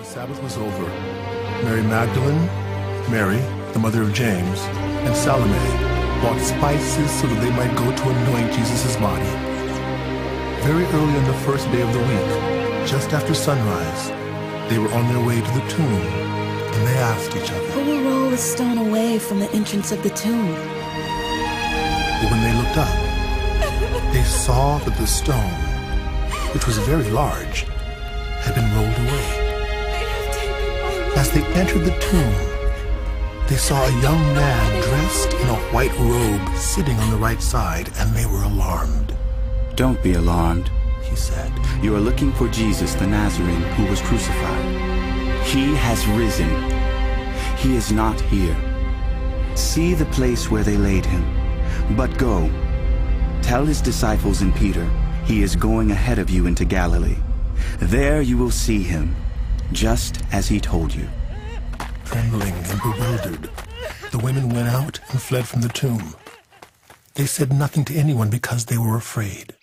The Sabbath was over. Mary Magdalene, Mary, the mother of James, and Salomi bought spices so that they might go to anoint Jesus' body. Very early on the first day of the week, just after sunrise, they were on their way to the tomb, and they asked each other, "Who will roll the stone away from the entrance of the tomb?" But when they looked up, they saw that the stone, which was very large, had been rolled away. As they entered the tomb, they saw a young man dressed in a white robe sitting on the right side, and they were alarmed. "Don't be alarmed," He said. "You are looking for Jesus the Nazarene who was crucified. He has risen. He is not here. See the place where they laid him. But go, tell his disciples and Peter, he is going ahead of you into Galilee. There you will see him, just as he told you." Trembling and bewildered, the women went out and fled from the tomb. They said nothing to anyone because they were afraid.